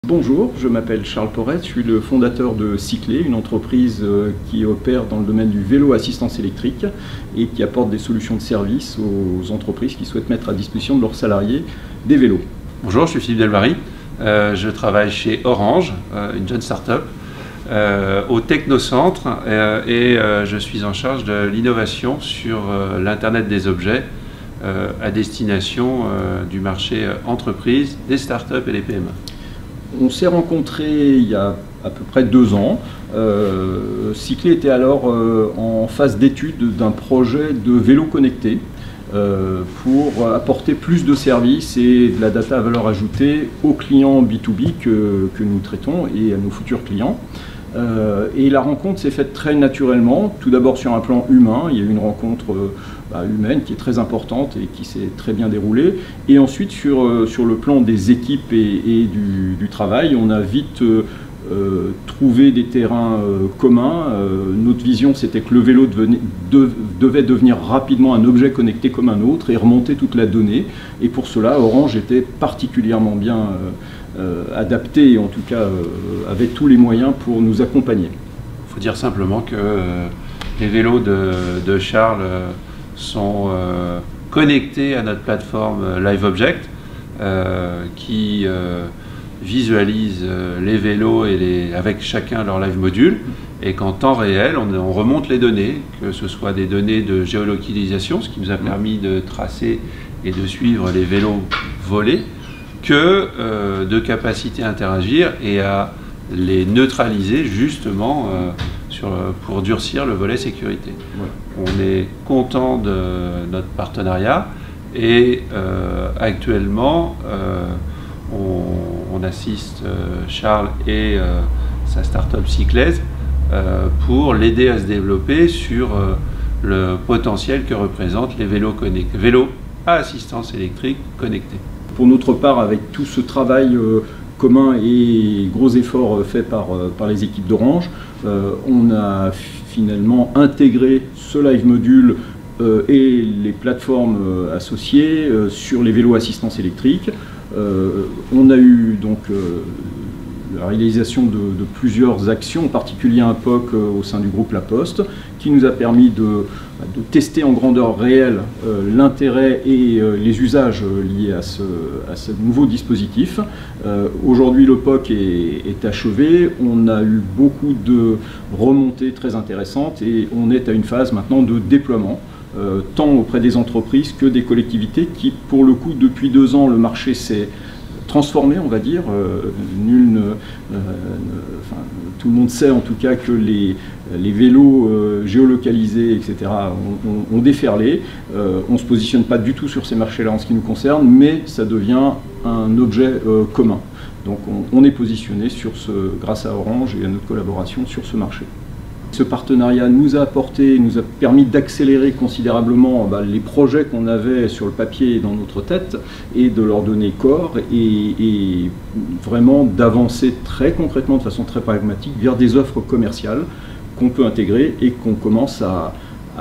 Bonjour, je m'appelle Charles Porret, je suis le fondateur de Cyclé, une entreprise qui opère dans le domaine du vélo assistance électrique et qui apporte des solutions de service aux entreprises qui souhaitent mettre à disposition de leurs salariés des vélos. Bonjour, je suis Philippe Delvary, je travaille chez Orange, une jeune start-up, au Technocentre et je suis en charge de l'innovation sur l'Internet des objets à destination du marché entreprise, des start-up et des PME. On s'est rencontrés il y a à peu près 2 ans. Cyclé était alors en phase d'étude d'un projet de vélo connecté pour apporter plus de services et de la data à valeur ajoutée aux clients B2B que nous traitons et à nos futurs clients. Et la rencontre s'est faite très naturellement, tout d'abord sur un plan humain, il y a eu une rencontre humaine qui est très importante et qui s'est très bien déroulée, et ensuite sur le plan des équipes et du travail, on a vite trouvé des terrains communs. Notre vision, c'était que le vélo devait devenir rapidement un objet connecté comme un autre et remonter toute la donnée, et pour cela Orange était particulièrement bien adapté et en tout cas avait tous les moyens pour nous accompagner. Il faut dire simplement que les vélos de Charles sont connectés à notre plateforme LiveObject qui visualise les vélos avec chacun leur live module, et qu'en temps réel on remonte les données, que ce soit des données de géolocalisation, ce qui nous a permis de tracer et de suivre les vélos volés, que de capacité à interagir et à les neutraliser justement pour durcir le volet sécurité. Ouais. On est content de notre partenariat et actuellement on assiste Charles et sa start-up Cyclé pour l'aider à se développer sur le potentiel que représentent les vélos connectés, vélos à assistance électrique connectés. Pour notre part, avec tout ce travail commun et gros efforts faits par les équipes d'Orange, on a finalement intégré ce live module et les plateformes associées sur les vélos assistance électrique. On a eu donc la réalisation de plusieurs actions, en particulier un POC au sein du groupe La Poste, qui nous a permis de tester en grandeur réelle l'intérêt et les usages liés à ce nouveau dispositif. Aujourd'hui, le POC est achevé, on a eu beaucoup de remontées très intéressantes et on est à une phase maintenant de déploiement, tant auprès des entreprises que des collectivités qui, pour le coup, depuis 2 ans, le marché s'est transformé, on va dire. Tout le monde sait en tout cas que les vélos géolocalisés, etc., ont déferlé. On ne se positionne pas du tout sur ces marchés-là en ce qui nous concerne, mais ça devient un objet commun. Donc on est positionné grâce à Orange et à notre collaboration sur ce marché. Ce partenariat nous a permis d'accélérer considérablement les projets qu'on avait sur le papier et dans notre tête et de leur donner corps et vraiment d'avancer très concrètement, de façon très pragmatique, vers des offres commerciales qu'on peut intégrer et qu'on commence à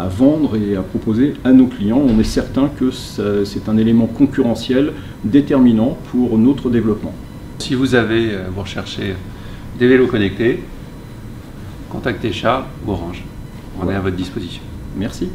vendre et à proposer à nos clients. On est certain que c'est un élément concurrentiel déterminant pour notre développement. Si vous recherchez des vélos connectés, contactez Charles ou Orange. On est à votre disposition. Merci.